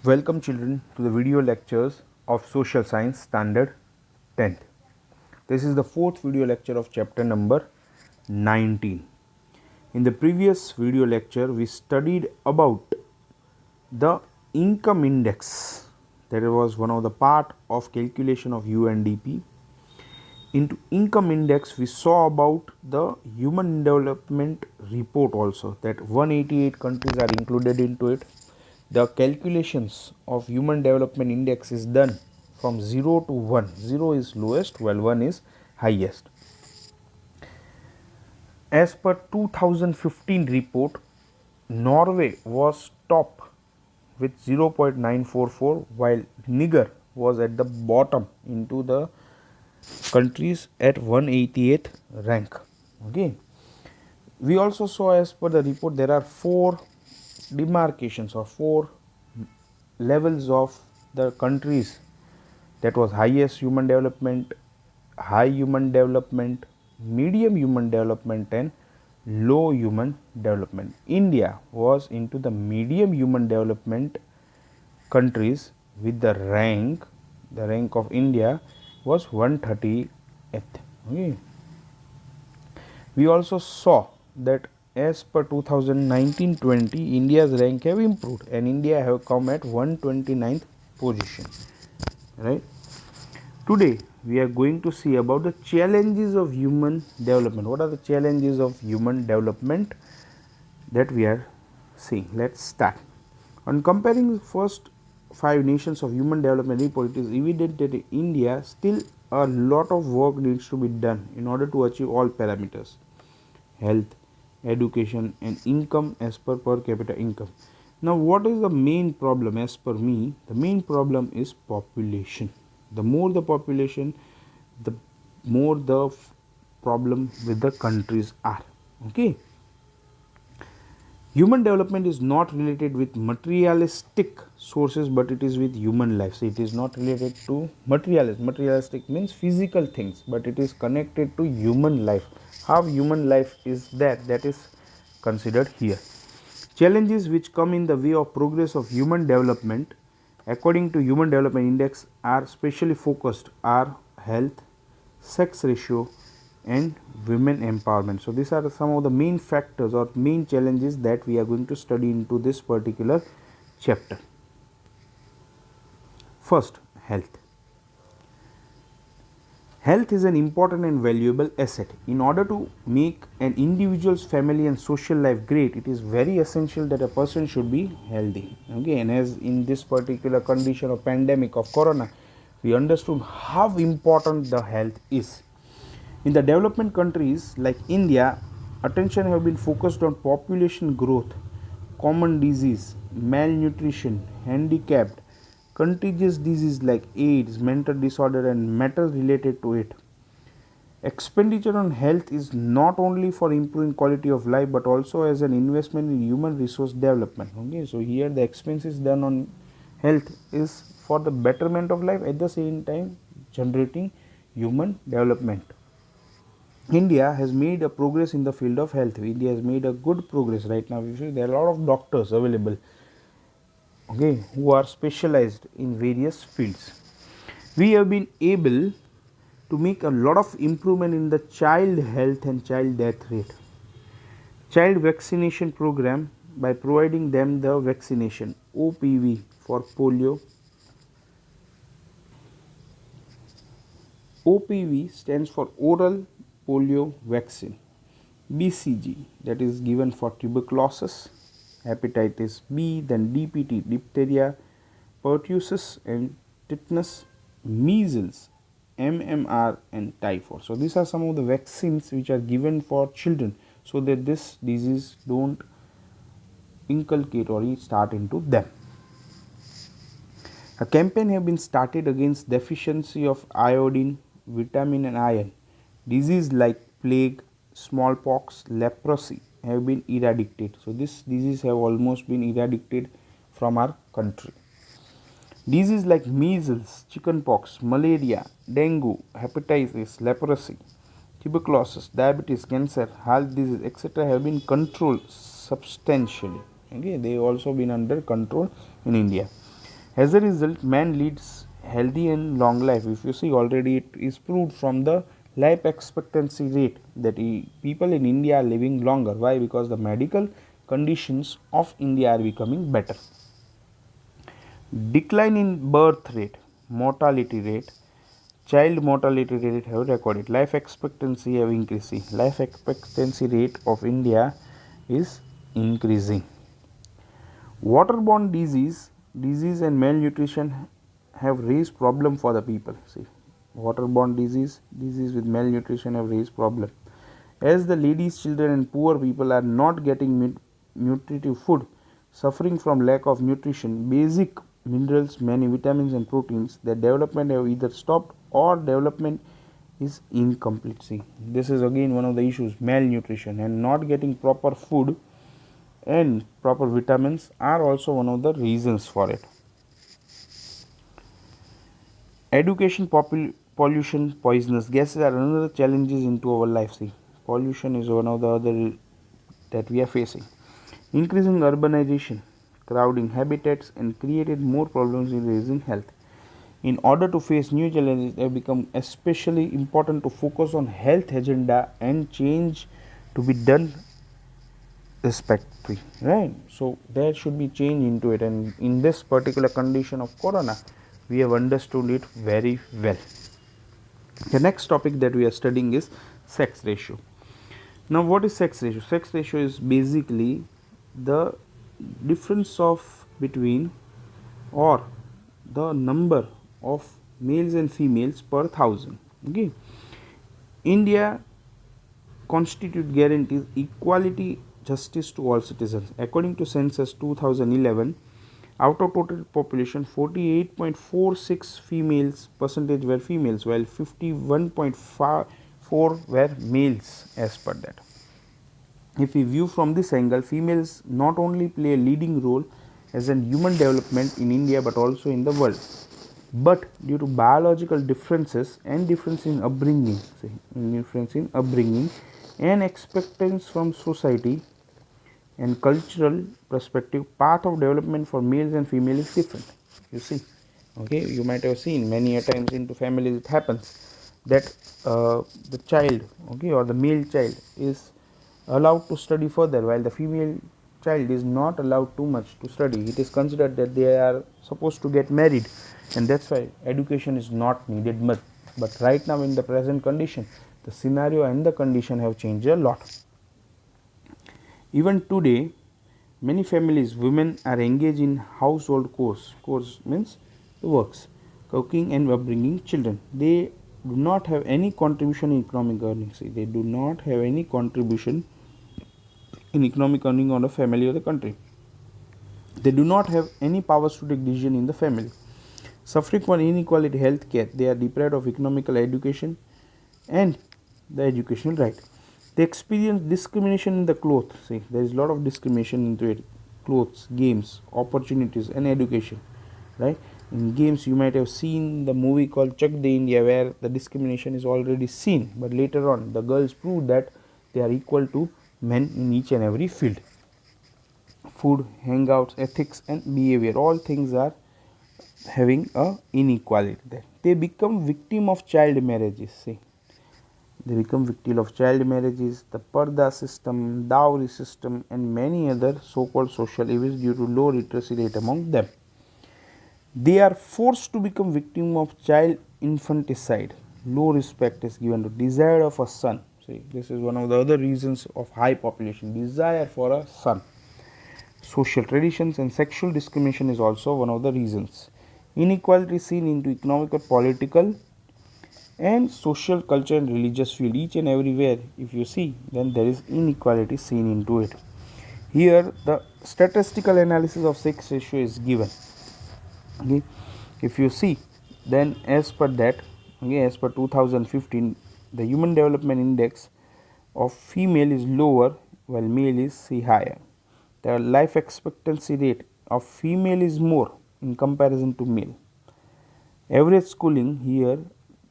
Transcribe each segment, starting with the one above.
Welcome children to the video lectures of Social Science Standard 10th. This is the fourth video lecture of chapter number 19. In the previous video lecture we studied about the income index, that was one of the part of calculation of UNDP. Into income index we saw about the human development report also, that 188 countries are included into it. The calculations of human development index is done from 0 to 1. 0 is lowest while 1 is highest. As per 2015 report, Norway was top with 0.944 while Niger was at the bottom into the countries at 188th rank. Okay. We also saw, as per the report, there are 4 demarcations or 4 levels of the countries, that was highest human development, high human development, medium human development and low human development. India was into the medium human development countries with the rank of India was 130th. Okay. We also saw that as per 2019-20, India's rank have improved and India have come at 129th position. Right. Today we are going to see about the challenges of human development. What are the challenges of human development that we are seeing? Let's start. On comparing the first 5 nations of human development report, it is evident that in India still a lot of work needs to be done in order to achieve all parameters: health, education and income as per capita income. Now what is the main problem? As per me, the main problem is population. The more the population, the more the problem with the countries are. Okay. Human development is not related with materialistic sources, but it is with human life. So it is not related to materialism. Materialistic means physical things, but it is connected to human life. How human life is that is considered here. Challenges which come in the way of progress of human development according to Human Development Index are specially focused are health, sex ratio and women empowerment. So these are some of the main factors or main challenges that we are going to study into this particular chapter. First, health. Health is an important and valuable asset. In order to make an individual's family and social life great, it is very essential that a person should be healthy. Okay, and as in this particular condition of pandemic of corona, we understood how important the health is. In the development countries like India, attention have been focused on population growth, common disease, malnutrition, handicapped, contagious disease like AIDS, mental disorder and matters related to it. Expenditure on health is not only for improving quality of life but also as an investment in human resource development. Okay, so here the expenses done on health is for the betterment of life, at the same time generating human development. India has made a progress in the field of health. India has made a good progress right now. You see, there are a lot of doctors available, okay, who are specialized in various fields. We have been able to make a lot of improvement in the child health and child death rate. Child vaccination program by providing them the vaccination OPV for polio. OPV stands for oral polio vaccine. BCG, that is given for tuberculosis, hepatitis B, then DPT, diphtheria, pertussis and tetanus, measles, MMR and typhoid. So these are some of the vaccines which are given for children so that this disease don't inculcate or start into them. A campaign have been started against deficiency of iodine, vitamin and iron. Disease like plague, smallpox, leprosy have been eradicated. So this disease have almost been eradicated from our country. Diseases like measles, chickenpox, malaria, dengue, hepatitis, leprosy, tuberculosis, diabetes, cancer, heart disease, etc. have been controlled substantially. Okay, they also been under control in India. As a result, man leads healthy and long life. If you see, already it is proved from the life expectancy rate that people in India are living longer. Why? Because the medical conditions of India are becoming better. Decline in birth rate, mortality rate, child mortality rate have recorded. Life expectancy have increasing. Life expectancy rate of India is increasing. Waterborne disease and malnutrition have raised problem for the people. See, waterborne disease with malnutrition have raised problem. As the ladies, children and poor people are not getting nutritive food, suffering from lack of nutrition, basic minerals, many vitamins and proteins, their development have either stopped or development is incomplete. See, this is again one of the issues, malnutrition and not getting proper food and proper vitamins are also one of the reasons for it. Education, pollution, poisonous gases are another challenges into our life. See, pollution is one of the other that we are facing. Increasing urbanization, crowding habitats and created more problems in raising health. In order to face new challenges, it have become especially important to focus on health agenda and change to be done respectively, right? So there should be change into it, and in this particular condition of corona, we have understood it very well. The next topic that we are studying is sex ratio. Now, what is sex ratio? Sex ratio is basically the difference of between or the number of males and females per thousand. Okay, India constitute guarantees equality justice to all citizens. According to census 2011, out of total population, 48.46 females percentage were females, while 51.4 were males as per that. If we view from this angle, females not only play a leading role as in human development in India but also in the world. But due to biological differences and difference in upbringing, and expectations from society and cultural perspective, path of development for males and females is different. You see, okay, you might have seen many a times into families it happens that the child, okay, or the male child is allowed to study further while the female child is not allowed too much to study. It is considered that they are supposed to get married, and that's why education is not needed much. But right now in the present condition, the scenario and the condition have changed a lot. Even today, many families, women are engaged in household chores. Chores means the works, cooking and bringing children. They do not have any contribution in economic earning. See, they do not have any contribution in economic earning on the family or the country. They do not have any powers to take decision in the family. Suffering from inequality health care, they are deprived of economical education and the educational right. They experience discrimination in the clothes. See, there is a lot of discrimination into it. Clothes, games, opportunities and education, right? In games you might have seen the movie called Chak De India, where the discrimination is already seen, but later on the girls prove that they are equal to men in each and every field. Food, hangouts, ethics and behavior, all things are having a inequality there. They become victim of child marriages. See, they become victim of child marriages, the Parda system, dowry system and many other so-called social evils due to low literacy rate among them. They are forced to become victim of child infanticide. Low respect is given to desire of a son. See, this is one of the other reasons of high population, desire for a son. Social traditions and sexual discrimination is also one of the reasons. Inequality seen into economic, political and social, culture and religious field. Each and everywhere if you see, then there is inequality seen into it. Here the statistical analysis of sex ratio is given. Okay, if you see, then as per that, okay, as per 2015, the human development index of female is lower while male is higher. The life expectancy rate of female is more in comparison to male. Average schooling, here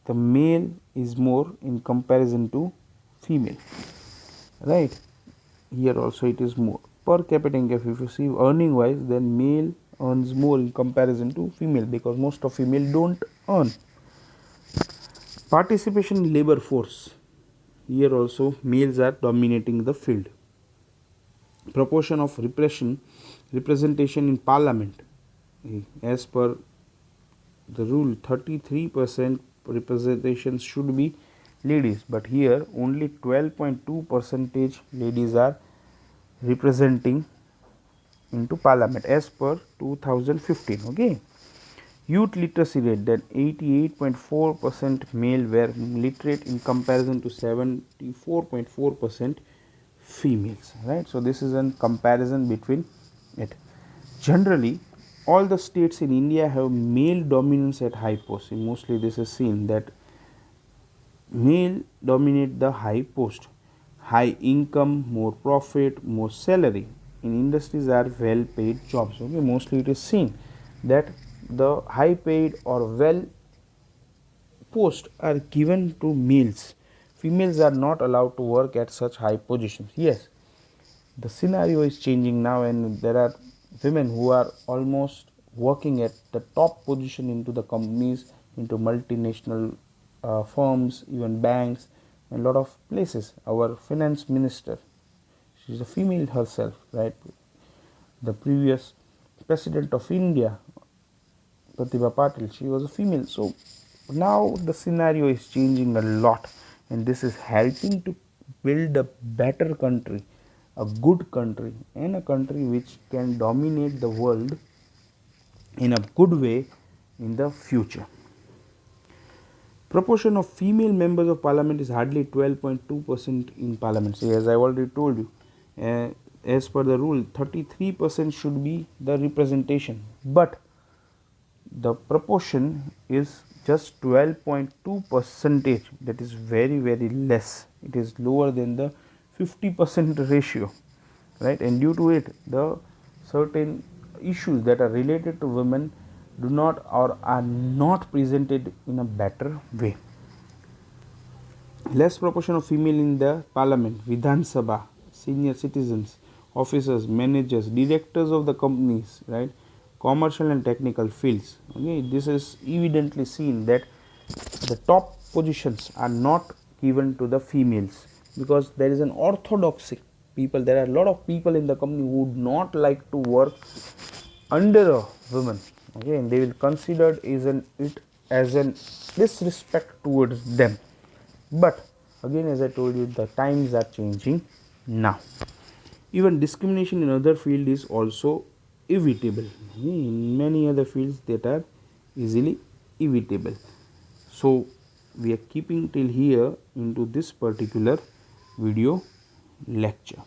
the male is more in comparison to female, right? Here also it is more. Per capita income, if you see earning wise, then male earns more in comparison to female, because most of female don't earn. Participation in labor force, here also males are dominating the field. Proportion of representation in parliament, as per the rule 33% representation should be ladies, but here only 12.2% ladies are representing into parliament as per 2015. Okay, youth literacy rate, that 88.4% male were literate in comparison to 74.4% females, right? So this is a comparison between it. Generally, all the states in India have male dominance at high posts. Mostly this is seen that male dominate the high post, high income, more profit, more salary in industries are well paid jobs. Okay, mostly it is seen that the high paid or well posts are given to males. Females are not allowed to work at such high positions. Yes, the scenario is changing now, and there are women who are almost working at the top position into the companies, into multinational firms, even banks, and a lot of places. Our finance minister, she is a female herself, right? The previous president of India, Pratibha Patil, she was a female. So now the scenario is changing a lot, and this is helping to build a better country, a good country, and a country which can dominate the world in a good way in the future. Proportion of female members of parliament is hardly 12.2% in parliament. So as I already told you, as per the rule 33% should be the representation, but the proportion is just 12.2 percentage. That is very less. It is lower than the 50% ratio, right? And due to it, the certain issues that are related to women do not or are not presented in a better way. Less proportion of female in the parliament, Vidhan Sabha, senior citizens, officers, managers, directors of the companies, right? Commercial and technical fields. Okay, this is evidently seen that the top positions are not given to the females, because there is an orthodoxy. There are a lot of people in the company who would not like to work under a woman. Okay, and they will consider it as an disrespect towards them. But again, as I told you, the times are changing now. Even discrimination in other field is also evitable. In many other fields that are easily evitable. So we are keeping till here into this particular video lecture.